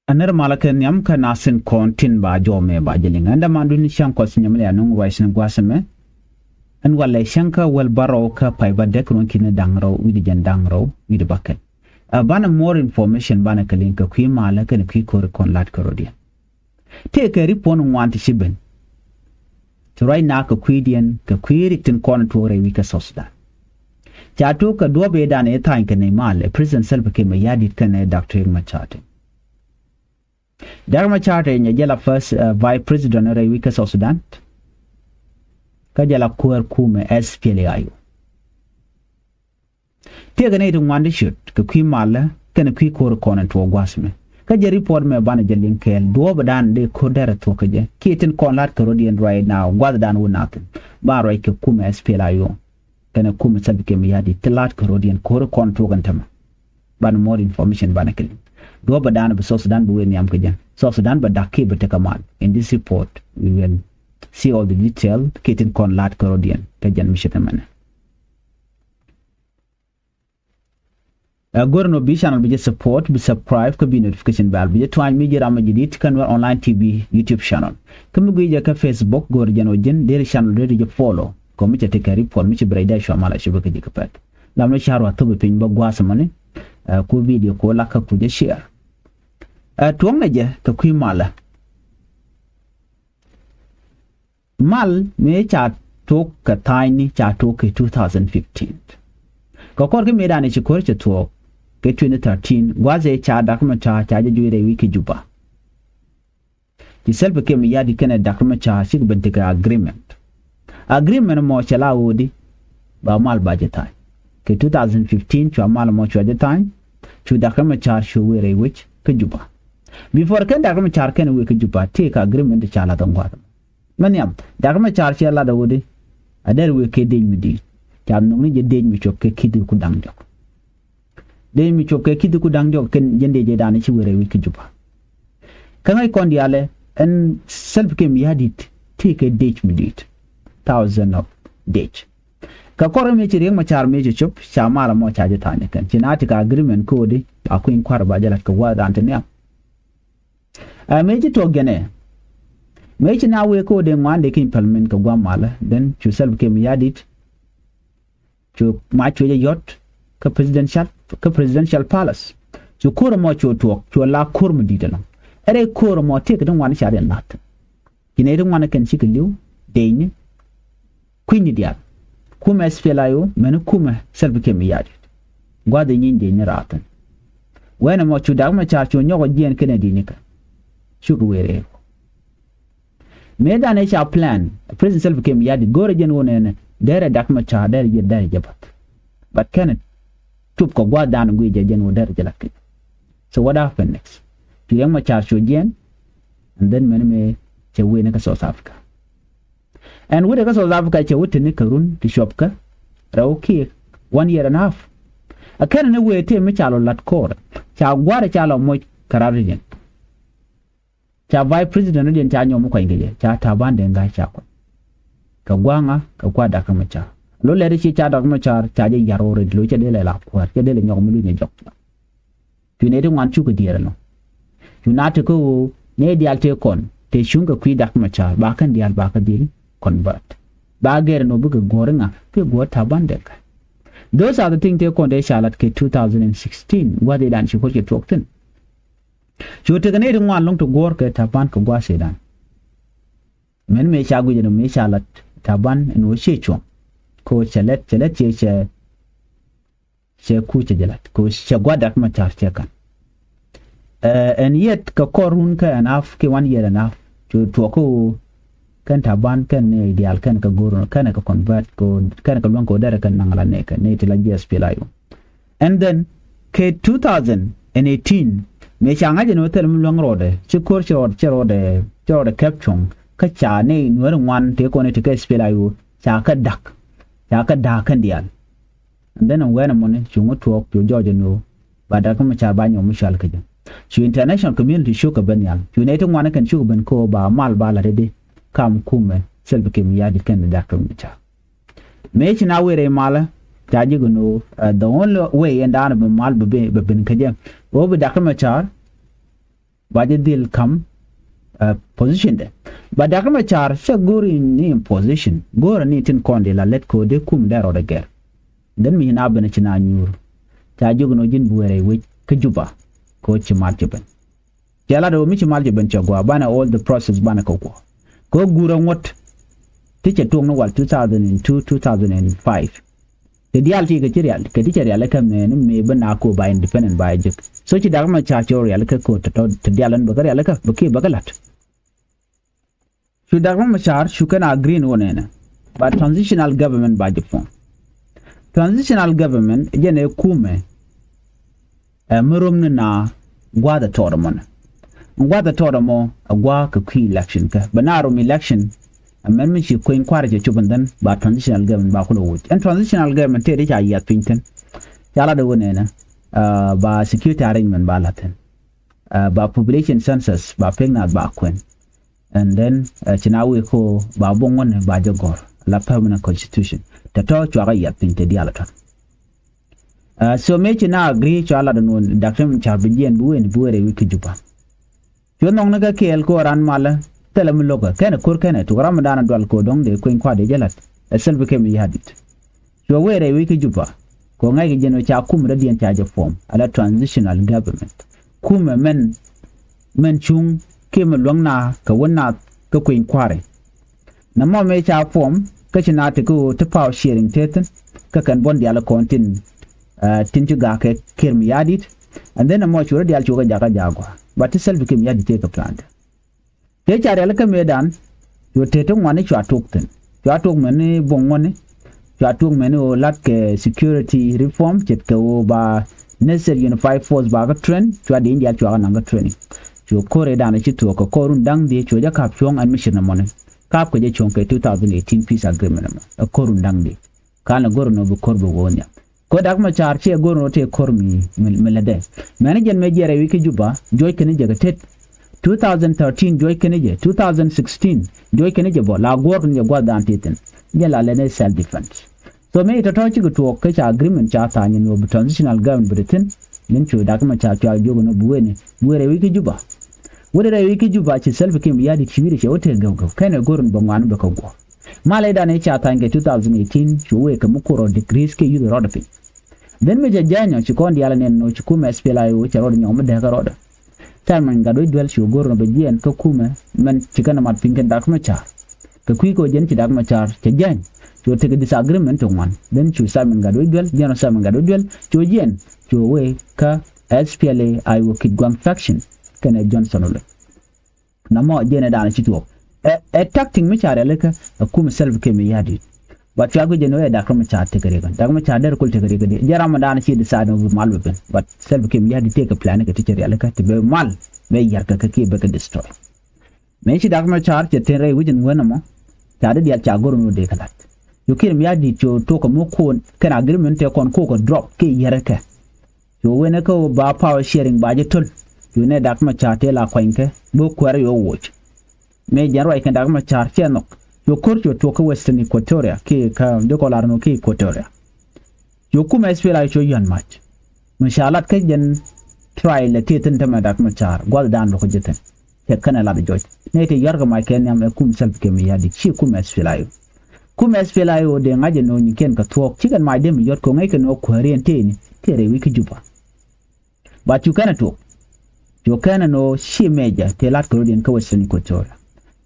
Anar malakan yam ka nasin kontin ba jome ba jeling anda mandu ni shan kos nyamle anung waisin gwasame an wala shanka wal baro ka pai ba dekron kin dangro widi jan dangro widi baket bana more information bana kalin ka kwi malakan kwi kor kon lat karodian take a ripon wanti shiben to right now ka kwi dien ka kwi ritin kon to re wika sosda chato ka dobe dan e tan ka ne mal president self ke ma yadit kan dr Machar Machar nya jela first vice president of Riek South Sudan ka jela kuer kume SPLA tega ne dum wande shoot ka kwi mala kana kwi kor konan to gwasme ka je report me bana jelin kel do badan de ko dara to ka je kitin kon lat karodian right now gwad dan wonat ba roi ka kume SPLA kana kume sabike mi yadi tilat karodian kor kon to gantama ban more information bana kel do badan be South Sudan bu wen yam ka jan South Sudan ba dakki be tekamal in this report we will see all the detail kitin kon lat karodian ka jan mi shetamana gorno bi channel bi support bi subscribe ko bi notification bell bi twany mi jira ma jidit kan war online tv youtube channel kam go je ka facebook gor jano jen der channel der je follow ko mi tete kari for mi ci brayda sho mala shi baka jika pat lamno charwa to be pin ba gwasa mane ko video ko laka ku je share tuwang na je ka kwi mala mal me cha to ka Thaany cha to ke 2015 ko kor ke me dane ci kor ci to ke 2013 gwaze cha dakma cha je juire wiki juba di selbe ke mi yadi kene dakma cha sig bente ka agreement mo chala wodi ba mal budget ke 2015 cha mal mo cha de time chu dakma cha shu wire which ke juba before ken dakma cha ken wiki juba take agreement cha la dongwa maniam dakma cha la da wodi adar wiki de mi di jam nung ni je deñ mi chop ke kidu ku dang jok deñ mi chop ke kidu ku dang jok ken jende je dani ci wéré wi ki juba kanay kon diale en self ke mi hadit ti ke deñ mi dit 1000 of deñ ka koro me ci Riek Machar me ci chop chamala mo chaje Thaany kan ci nati ka agreement ko di akuin kwar ba jalat ko wa dante ne a me ci to gene me ci na we ko de ngande kin parliament ko gwamala den ci self ke mi hadit chu ma chu yot ka presidential palace chu kor mo chu to chu la kor mu didala ere kor mo te ka don wani share lat kine don wani kan ci kliu deñ kwini dia kuma SPLA men kuma selbe ke mi yadi gwade nyin de ni ratan wena mo chu da ma cha chu nyogo jien kene dinika chu ko were me da ne cha plan president selbe ke mi yadi gore jen wonene dere dakma cha dere je dere jabat but can tup ko gwa dan gui je jen wo dere jalak so what happened next Riek Machar cho jen and then me che we ne ka South Africa and we ka South Africa che wote ne karun ti shop ka rawki 1 year and a half akana ne we te me chalo lat kor cha gware chalo mo kararin cha vice president ne cha nyomo ko ingeje cha tabande ngai cha ko ka gwanga ka kwada ka macha lo le ri cha da Machar cha je yaro re lo che de la ko che de le nyom lu ni jok tu ne de wan chu ko diere no tu na te ko ne di alte kon te shunga kwi da Machar ba kan dial ba ka dil convert ba ger no bu gorenga ke go ta bande ka those are the things they kon de shalat ke 2016 what they dan shi ko ke tokten chu te ne de wan long to gor ke ta ban ko gwa se dan men me cha guje no me shalat taban no she chon ko chelet che ku che jelat ko che gwada ma char che kan and yet ka korun ka anaf ke 1 year enough to ko kan taban kan ne ideal kan ka goro kan ka convert ko kan ka lon ko dare kan nangala ne kan ne tila GSP layo and then ke 2018 me changa je no tel long Rɔɔdɛ che kor che Rɔɔdɛ caption ka cha ne Nuer wan te ko ne te ka spela yo cha ka da kan dial and then when money chungo to George no bada ka ma cha ba nyo mishal ka ju international community show ka banyal united wan kan show ban ko ba mal ba la de kam kume selbe ke mi yadi kan da ka mi cha me chi na were mala ta ji no the only way and down be mal be bin ka je o be da ka ma cha baje dil kam position de ba Dr. Machar she gori ni in position gora ni tin konde la let ko de kum da roda ger den mi na bana cina nyur ta jogno jin buwere we ka juba ko ci marjiban jala do mi ci marjiban ci gwa bana all the process bana ko gura ngot tice tong no wal 2002 2005 de dial ti ga ci real ka ti real ka me bana ko ba independent ba jik so ci Dr. Machar ci real ka ko to dialan ba real ka ba ke bagalat so Dr. Machar shukana agree no nena ba transitional government ba jipon transitional government jene kume murum na gwada toromon gwada toromo agwa ka key election ka banarum election amendment shi koin kwara je chubandan ba transitional government ba kulo wuce and transitional government te da ya pinten yala da wone na ba security arrangement ba latin ba population census ba pegna ba kwen and then chinawe ko ba bongon ba jagor la permanent constitution ta to chwa ya pinte diala ton so me china agree chala da non Dr. Machar bijen buwere wiki juba yo nong naga kel ko ran mala telam loga kana kur kana to ramadana dwal ko dong de koin kwa de jalat selbe kem yadit so were wiki juba ko ngai jeno cha kum radian cha je form ala transitional government kum men chung kem longna ka wonna ka koin kware na mo me cha form ka china te ko te power sharing teten ka kan bon diala kontin tinju ga ke kem yadit and then mo chura dial chuga jaga jagwa but selbe kem yadit te ka plan te chare ala ka medan yo tetong wane chwa tokten chwa tok mene bongone chwa tok mene o lat ke security reform chet ka o ba necessary unified force ba ka trend chwa de india chwa na ga training cho kore dana chito ko korun dang de cho ja kap chong admission mone kap ko je chong ke 2018 peace agreement ma korun dang de kana gorno bu korbo wonya ko Dr. Machar che gorno te kormi melade manager me jere wiki juba joy kene jaga tet 2013 joy keneje 2016 joy keneje bo la gor ni gwa dan teten jela lene self defense so me to touch to ka cha agreement cha ta ni no transitional government britain nin chu Dr. Machar cha jogo no buwene buwere wiki juba wure wiki juba ci self kim yadi chibiri che hotel gaw kana gorun bo ngwan be ko go male da ne cha ta nge 2018 chu we ka mukoro degrees ke yudo roda fi den me janyo ci kondi yala nen no ci kuma spela yo ci roda nyom de ka roda Taman gado duel shi goro be jien ka kuma men cikana mat pinken Dr. Machar ka kui ko jen ci Dr. Machar ci jan to take disagreement on one then chu Simon gado duel jeno Simon gado duel to jien to we ka SPLA I will kid gwang faction kana Johnson ole na mo jene dana ci to tacting Machar leka kuma self ke me yadi but yago jeno e Dr. Machar te kare Dr. Machar der kul te kare gade jarama dana ci decide no mal ben but self ke me yadi take a plan ka teacher aleka te be mal be yarka ka ke be ka destroy me ci Dr. Machar te tenre wujin wona mo ta da dial cha goro no de kala yo kire me yadi to ko mo ko kana agreement te kon ko drop ke yarka yo wena ko ba power sharing ba je tol yo ne Dr. Machar te la kwenke bo kware yo watch me jarwa ke Dr. Machar te no yo korcho to ko western Equatoria ke ka de ko larno ke Equatoria yo kuma espera cho yan match inshallah ka jen try le teten ta Dr. Machar gol dan lo ko jeten ke kana la de joj ne te yarga ma ken yam kum self ke mi yadi chi kuma espera yo de ngaje no ni ken ka to chigan ma dem yot ko ngai ken o ko oriente ni tere wiki juba but you kana to yo kana no shi meja te lat ko den ka western Equatoria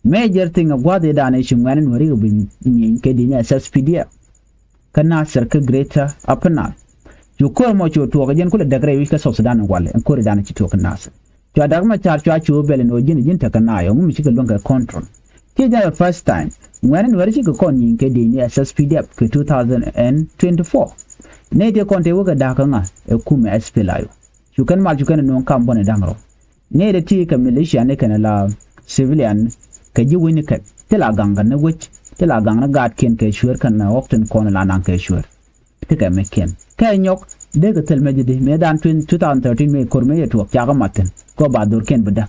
major thing of what they done is when we bin in kedina SSPD kana circle greater upana you ko mo to jen ko da gre wi ka so Sudan wale en ko dana ci to kana sa to Dr. Machar to bele no jin ta kana yo mu ci ga longa control ke da first time when we ci ko in kedina SSPD ke 2024 ne de konte wo ga da kana e kuma SPLA you kan mal you kan no kam bone dangro ne de ti ka militia ne kana la civilian ka ji wini ka tela ganga na wich tela ganga gat ken ke shure kan na often kon la nan ke shure tika me ken ka nyok de ga tel meji de me dan 2013 me korme to ka ga maten ko ba dur ken bada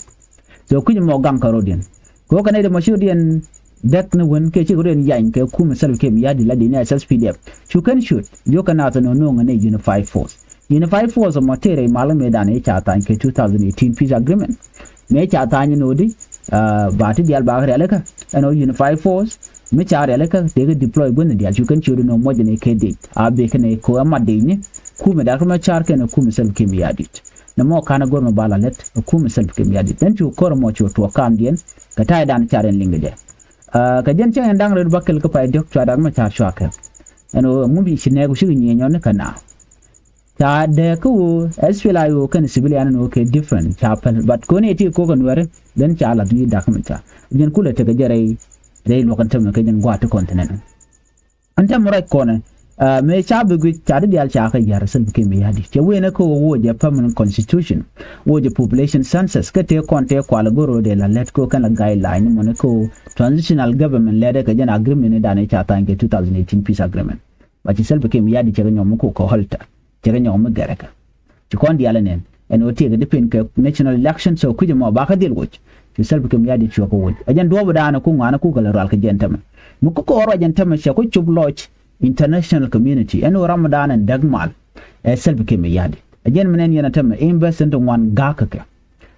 so ku mo gang ka rodien ko ka ne de mashudien dak na won ke ci rodien yan ke ku misal ke mi yadi la de ne SSPDF you can shoot yo kana to no ngane unified force mo tere malame dan e cha tan ke 2018 peace agreement me cha Thaany nodi ba ti dial ba re ka ano unify force me cha re ka te deploy gun dial you can churu no mo ne ke dit abe kene ko amade ni ku me da kuma char kene ku me sel kim yadit na mo kana gorno bala let ku me sel kim yadit dan tu kor mo chu to kam dien ka tay dan charen lingde ka jen chen ndang re bakel ka pay dok cha dan ma cha shwaka ano mu bi shine ku shi nyenyo ne kana ta de ku SPLA yo kan civilian no ke different chapel but ko ne ti ko kan ware dan cha la bi da kuma cha jen kula te ga jere re lo kan tam ka jen gwa to continent anta murai kone me cha bu gu cha de al cha ka yar san ke me yadi che we na ko wo je permanent constitution wo je population census ka te konte kwa la goro de la let ko kan la guideline mo ne ko transitional government led ka jen agreement da ne cha ta nge 2018 peace agreement ba ci sel ke me yadi che nyom ko ko holta che nyom garaka ci kon di ala nen en o te ga depend ka national election so ku je mo ba ka dil wo ci sel ke me yadi ci ko wo ajan do da na ku ngana ku ga ral ka jen tam mu ko oro jen tam che ko chub loch international community and Ramadan and Dagmal self came yadi again menen yana tam invest into one gakaka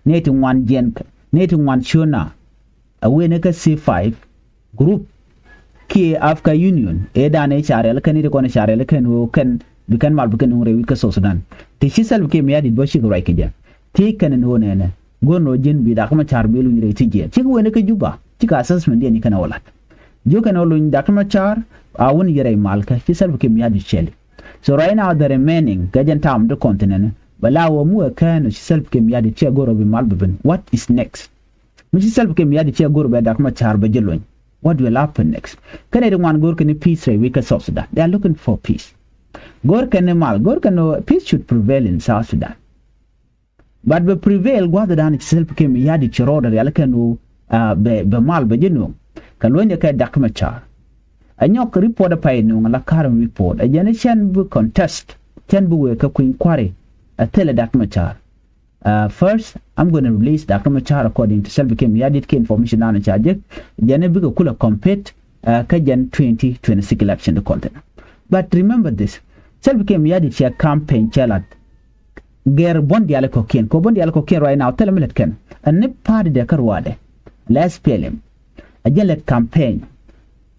nating one jenka nating one shona away neka C5 group ki Africa Union eda ne charel kan ni ko ne charel kan wo kan bikan mal bikan ngure wika so Sudan ti shi self came yadi bo shi go right kija ti kan no ne gono jen bi da kuma charbelu ni ti je ti ko ne ka juba ti ka assessment ni kana wala jo kan olu da kuma char awun yere malka fi self kim yadi cheli so right now the remaining gajan tam the continent bala wo mu kan fi self kim yadi che goro bi malbin what is next mi self kim yadi che goro be da kuma char ba jelon what will happen next kan ede wan gor kan peace re we ka South Sudan they are looking for peace gor kan mal gor kan peace should prevail in South Sudan but be prevail gwa da self kim yadi chiroda yal kan be mal ba jeno kalonye ka da kuma char anyok report pay no la current report a generation bu contest can bu we ka queen quarry a tele dak Machar first I'm going to release dak Machar according to self came yadit ke information on charge jene bu ko kula compete ka jan 2026 election the content but remember this self came yadit share campaign chalat ger bondi ala ko ken ko bondi ala ko ken right now tell me let ken and ne party de karwade let's PLM a let campaign.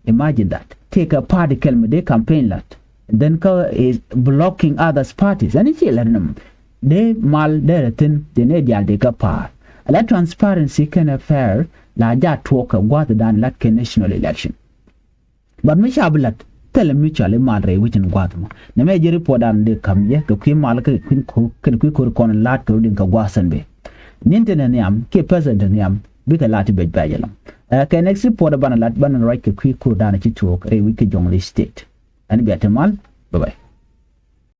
Imagine that. Take a party kelme de campaign lot. Then is blocking others parties. And it's them. They mal deretin de ne dial de kapar. La transparency can affair la ja talk what than lat national election. But me shabulat tell mutually madre which in Guatemala. Ne me report on de kamye ka kwi mal ka kwin ko kon lat ko din ka gwasan be. Nintene niam ke president niam bika lati bej bajalam. Ka next report ban lat ban right ke kwi ko dana ci tok re wiki jongli state. Ani biatemal bye bye.